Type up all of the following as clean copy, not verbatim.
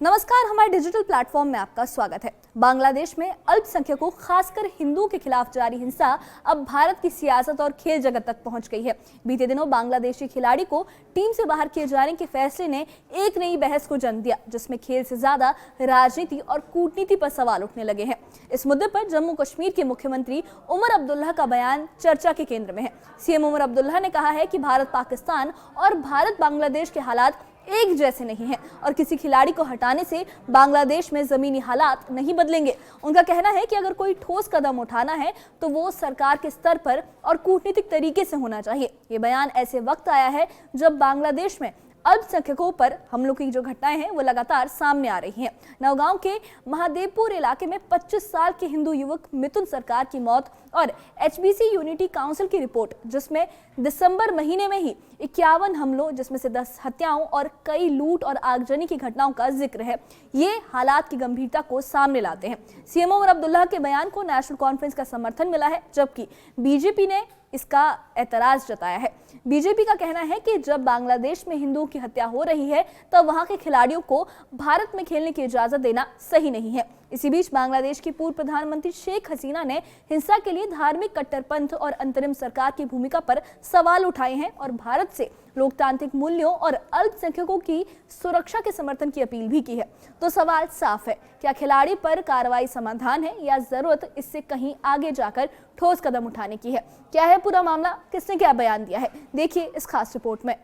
नमस्कार, हमारे digital platform में आपका स्वागत है। बांग्लादेश में अल्पसंख्यकों खासकर हिंदुओं के खिलाफ जारी हिंसा अब भारत की सियासत और खेल जगत तक पहुंच गई है। बीते दिनों बांग्लादेशी खिलाड़ी को टीम से बाहर किए जाने के फैसले ने एक नई बहस को जन्म दिया, जिसमें खेल से ज्यादा राजनीति और कूटनीति पर सवाल उठने लगे हैं। इस मुद्दे पर जम्मू कश्मीर के मुख्यमंत्री उमर अब्दुल्ला का बयान चर्चा के केंद्र में है। सीएम उमर अब्दुल्ला ने कहा है कि भारत पाकिस्तान और भारत बांग्लादेश के हालात एक जैसे नहीं है और किसी खिलाड़ी को हटाने से बांग्लादेश में जमीनी हालात नहीं बदलेंगे। उनका कहना है कि अगर कोई ठोस कदम उठाना है तो वो सरकार के स्तर पर और कूटनीतिक तरीके से होना चाहिए। ये बयान ऐसे वक्त आया है जब बांग्लादेश में अल्पसंख्यकों पर हमलों की जो घटनाएं हैं वो लगातार सामने आ रही हैं। नौगांव के महादेवपुर इलाके में 25 साल के हिंदू युवक मिथुन सरकार की मौत और एचबीसी यूनिटी काउंसिल की रिपोर्ट, जिसमें दिसंबर महीने में ही 51 हमलों, जिसमें से 10 हत्याओं और कई लूट और आगजनी की घटनाओं का जिक्र है, ये हालात की गंभीरता को सामने लाते हैं। सीएम उमर अब्दुल्ला के बयान को नेशनल कॉन्फ्रेंस का समर्थन मिला है, जबकि बीजेपी ने इसका एतराज जताया है। बीजेपी का कहना है कि जब बांग्लादेश में हिंदुओं की हत्या हो रही है तब वहां के खिलाड़ियों को भारत में खेलने की इजाजत देना सही नहीं है। इसी बीच बांग्लादेश की पूर्व प्रधानमंत्री शेख हसीना ने हिंसा के लिए धार्मिक कट्टरपंथ और अंतरिम सरकार की भूमिका पर सवाल उठाए हैं और भारत से लोकतांत्रिक मूल्यों और अल्पसंख्यकों की सुरक्षा के समर्थन की अपील भी की है। तो सवाल साफ है, क्या खिलाड़ी पर कार्रवाई समाधान है या जरूरत इससे कहीं आगे जाकर ठोस कदम उठाने की है? क्या है पूरा मामला, किसने क्या बयान दिया है, देखिए इस खास रिपोर्ट में।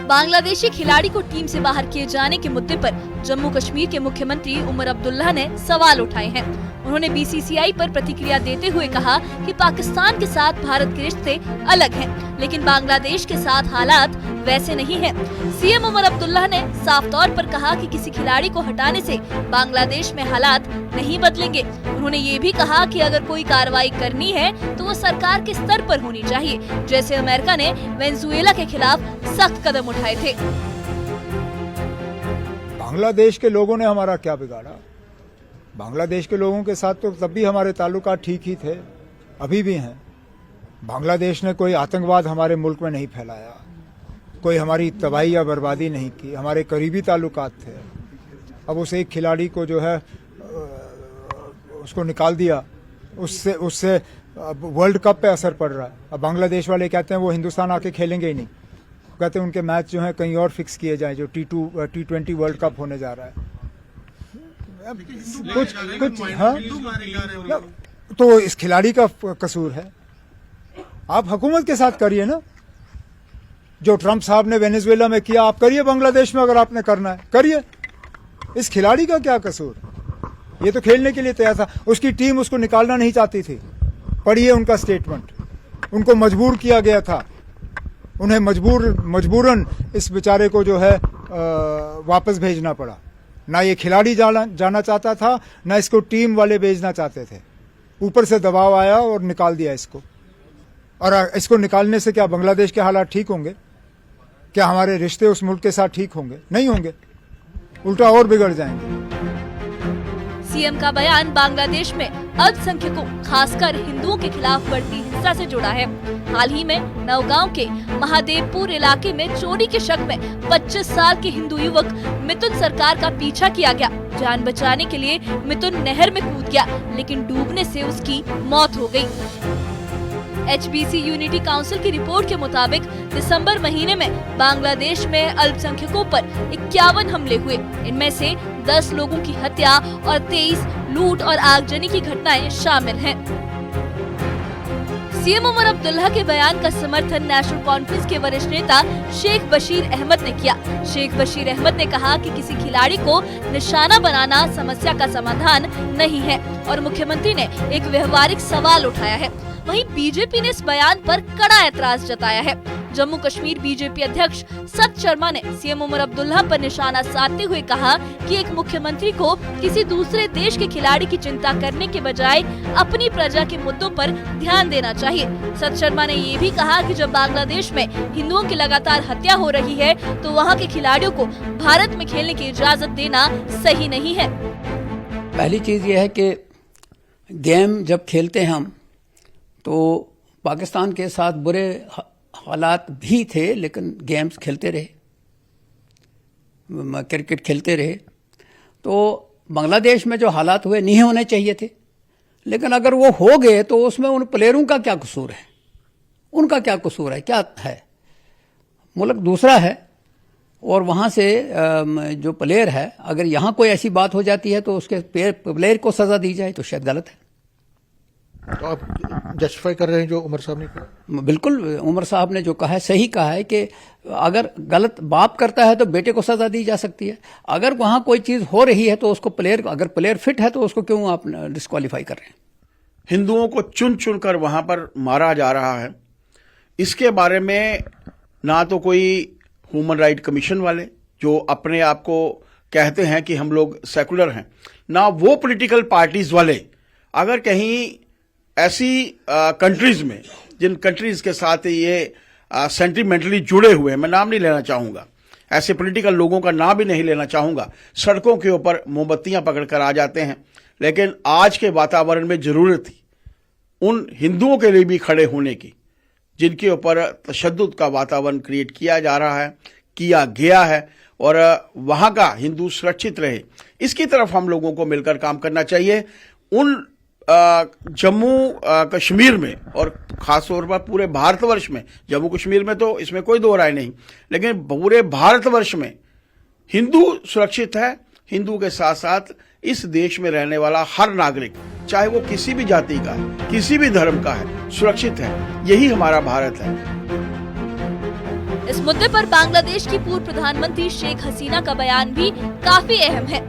बांग्लादेशी खिलाड़ी को टीम से बाहर किए जाने के मुद्दे पर जम्मू कश्मीर के मुख्यमंत्री उमर अब्दुल्ला ने सवाल उठाए हैं। उन्होंने बीसीसीआई पर प्रतिक्रिया देते हुए कहा कि पाकिस्तान के साथ भारत के रिश्ते अलग हैं, लेकिन बांग्लादेश के साथ हालात वैसे नहीं हैं। सीएम उमर अब्दुल्ला ने साफ तौर पर कहा कि किसी खिलाड़ी को हटाने से बांग्लादेश में हालात नहीं बदलेंगे। उन्होंने ये भी कहा कि अगर कोई कार्रवाई करनी है तो वो सरकार के स्तर पर होनी चाहिए, जैसे अमेरिका ने वेनेजुएला के खिलाफ सख्त कदम उठाए थे। बांग्लादेश के लोगों ने हमारा क्या बिगाड़ा? बांग्लादेश के लोगों के साथ तो तब भी हमारे ताल्लुकात ठीक ही थे, अभी भी हैं। बांग्लादेश ने कोई आतंकवाद हमारे मुल्क में नहीं फैलाया, कोई हमारी तबाही या बर्बादी नहीं की, हमारे करीबी ताल्लुकात थे। अब उस एक खिलाड़ी को जो है उसको निकाल दिया, उससे वर्ल्ड कप पे असर पड़ रहा है। अब बांग्लादेश वाले कहते हैं वो हिंदुस्तान आके खेलेंगे ही नहीं, कहते हैं उनके मैच जो है कहीं और फिक्स किए जाएं, जो T20 वर्ल्ड कप होने जा रहा है। कुछ हाँ, तो इस खिलाड़ी का कसूर है। आप हुकूमत के साथ करिए ना, जो ट्रंप साहब ने वेनेजुएला में किया आप करिए बांग्लादेश में, अगर आपने करना है करिए। इस खिलाड़ी का क्या कसूर? ये तो खेलने के लिए तैयार था, उसकी टीम उसको निकालना नहीं चाहती थी। पढ़िए उनका स्टेटमेंट, उनको मजबूर किया गया था, उन्हें मजबूरन इस बेचारे को जो है वापस भेजना पड़ा। ना ये खिलाड़ी जाना चाहता था, ना इसको टीम वाले भेजना चाहते थे। ऊपर से दबाव आया और निकाल दिया इसको। और इसको निकालने से क्या बांग्लादेश के हालात ठीक होंगे? क्या हमारे रिश्ते उस मुल्क के साथ ठीक होंगे? नहीं होंगे, उल्टा और बिगड़ जाएंगे। सीएम का बयान बांग्लादेश में अल्पसंख्यकों खासकर हिंदुओं के खिलाफ बढ़ती हिंसा से जुड़ा है। हाल ही में नौगांव के महादेवपुर इलाके में चोरी के शक में 25 साल के हिंदू युवक मिथुन सरकार का पीछा किया गया। जान बचाने के लिए मिथुन नहर में कूद गया, लेकिन डूबने से उसकी मौत हो गई। एचबीसी यूनिटी काउंसिल की रिपोर्ट के मुताबिक दिसंबर महीने में बांग्लादेश में अल्पसंख्यकों पर 51 हमले हुए। इनमें से 10 लोगों की हत्या और 23 लूट और आगजनी की घटनाएं शामिल हैं। सीएम उमर अब्दुल्ला के बयान का समर्थन नेशनल कॉन्फ्रेंस के वरिष्ठ नेता शेख बशीर अहमद ने किया। शेख बशीर अहमद ने कहा कि किसी खिलाड़ी को निशाना बनाना समस्या का समाधान नहीं है और मुख्यमंत्री ने एक व्यवहारिक सवाल उठाया है। वहीं बीजेपी ने इस बयान पर कड़ा ऐतराज जताया है। जम्मू कश्मीर बीजेपी अध्यक्ष सत शर्मा ने सीएम उमर अब्दुल्ला पर निशाना साधते हुए कहा कि एक मुख्यमंत्री को किसी दूसरे देश के खिलाड़ी की चिंता करने के बजाय अपनी प्रजा के मुद्दों पर ध्यान देना चाहिए। सत शर्मा ने ये भी कहा कि जब बांग्लादेश में हिंदुओं की लगातार हत्या हो रही है तो वहाँ के खिलाड़ियों को भारत में खेलने की इजाजत देना सही नहीं है। पहली चीज ये है कि गेम जब खेलते हैं हम, तो पाकिस्तान के साथ बुरे हालात भी थे, लेकिन गेम्स खेलते रहे, क्रिकेट खेलते रहे। तो बांग्लादेश में जो हालात हुए नहीं होने चाहिए थे, लेकिन अगर वो हो गए तो उसमें उन प्लेयरों का क्या कसूर है? उनका क्या कसूर है? क्या है? मुल्क दूसरा है और वहाँ से जो प्लेयर है, अगर यहाँ कोई ऐसी बात हो जाती है तो उसके प्लेयर को सज़ा दी जाए तो शायद गलत है। तो आप जस्टिफाई कर रहे हैं जो उमर साहब ने कहा? बिल्कुल, उमर साहब ने जो कहा है सही कहा है कि अगर गलत बाप करता है तो बेटे को सजा दी जा सकती है। अगर वहां कोई चीज हो रही है तो उसको अगर प्लेयर फिट है तो उसको क्यों आप डिस्क्वालीफाई कर रहे हैं? हिंदुओं को चुन चुन कर वहां पर मारा जा रहा है। इसके बारे में ना तो कोई ह्यूमन राइट कमीशन वाले जो अपने आप को कहते हैं कि हम लोग सेकुलर हैं, ना वो पॉलिटिकल पार्टीज वाले अगर कहीं ऐसी कंट्रीज में, जिन कंट्रीज के साथ ये सेंटिमेंटली जुड़े हुए हैं, मैं नाम नहीं लेना चाहूंगा, ऐसे पॉलिटिकल लोगों का नाम भी नहीं लेना चाहूंगा, सड़कों के ऊपर मोमबत्तियां पकड़कर आ जाते हैं। लेकिन आज के वातावरण में जरूरत थी उन हिंदुओं के लिए भी खड़े होने की जिनके ऊपर तशद्दुद का वातावरण क्रिएट किया जा रहा है, किया गया है, और वहां का हिंदू सुरक्षित रहे, इसकी तरफ हम लोगों को मिलकर काम करना चाहिए। उन जम्मू कश्मीर में और खासतौर पर पूरे भारतवर्ष में, जम्मू कश्मीर में तो इसमें कोई दो राय नहीं, लेकिन पूरे भारतवर्ष में हिंदू सुरक्षित है। हिंदू के साथ साथ इस देश में रहने वाला हर नागरिक, चाहे वो किसी भी जाति का है, किसी भी धर्म का है, सुरक्षित है। यही हमारा भारत है। इस मुद्दे पर बांग्लादेश की पूर्व प्रधानमंत्री शेख हसीना का बयान भी काफी अहम है।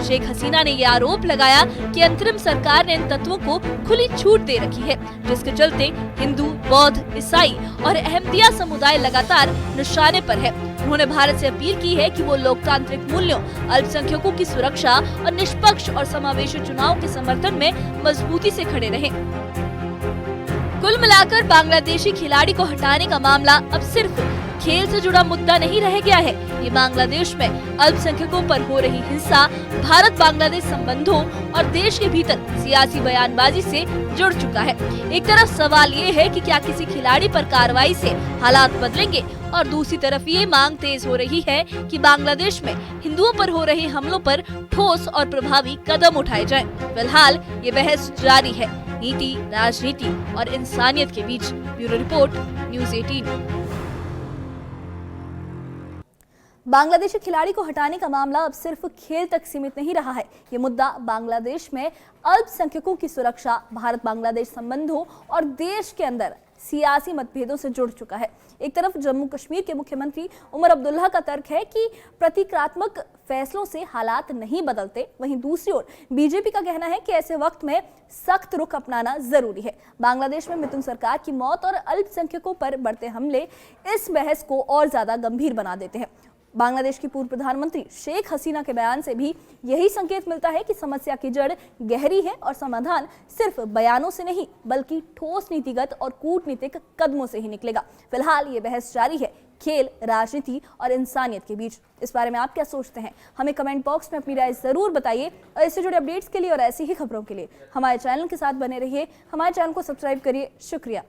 शेख हसीना ने ये आरोप लगाया कि अंतरिम सरकार ने इन तत्वों को खुली छूट दे रखी है, जिसके चलते हिंदू, बौद्ध, ईसाई और अहमदिया समुदाय लगातार निशाने पर है। उन्होंने भारत से अपील की है कि वो लोकतांत्रिक मूल्यों, अल्पसंख्यकों की सुरक्षा और निष्पक्ष और समावेशी चुनाव के समर्थन में मजबूती से खड़े रहें। कुल मिलाकर बांग्लादेशी खिलाड़ी को हटाने का मामला अब सिर्फ खेल से जुड़ा मुद्दा नहीं रह गया है। ये बांग्लादेश में अल्पसंख्यकों पर हो रही हिंसा, भारत बांग्लादेश संबंधों और देश के भीतर सियासी बयानबाजी से जुड़ चुका है। एक तरफ सवाल ये है कि क्या किसी खिलाड़ी पर कार्रवाई से हालात बदलेंगे, और दूसरी तरफ ये मांग तेज हो रही है कि बांग्लादेश में हिंदुओं पर हो रहे हमलों पर ठोस और प्रभावी कदम उठाए जाएं। फिलहाल ये बहस जारी है, नीति, राजनीति और इंसानियत के बीच। Bureau report, news 18। बांग्लादेशी खिलाड़ी को हटाने का मामला अब सिर्फ खेल तक सीमित नहीं रहा है। ये मुद्दा बांग्लादेश में अल्पसंख्यकों की सुरक्षा, भारत बांग्लादेश संबंधों और देश के अंदर सियासी मतभेदों से जुड़ चुका है। एक तरफ जम्मू कश्मीर के मुख्यमंत्री उमर अब्दुल्ला का तर्क है कि प्रतीकात्मक फैसलों से हालात नहीं बदलते, वहीं दूसरी ओर बीजेपी का कहना है कि ऐसे वक्त में सख्त रुख अपनाना जरूरी है। बांग्लादेश में मिथुन सरकार की मौत और अल्पसंख्यकों पर बढ़ते हमले इस बहस को और ज्यादा गंभीर बना देते हैं। बांग्लादेश की पूर्व प्रधानमंत्री शेख हसीना के बयान से भी यही संकेत मिलता है कि समस्या की जड़ गहरी है और समाधान सिर्फ बयानों से नहीं बल्कि ठोस नीतिगत और कूटनीतिक कदमों से ही निकलेगा। फिलहाल ये बहस जारी है खेल, राजनीति और इंसानियत के बीच। इस बारे में आप क्या सोचते हैं? हमें कमेंट बॉक्स में अपनी राय जरूर बताइए और इससे जुड़े अपडेट्स के लिए और ऐसी ही खबरों के लिए हमारे चैनल के साथ बने रहिए। हमारे चैनल को सब्सक्राइब करिए। शुक्रिया।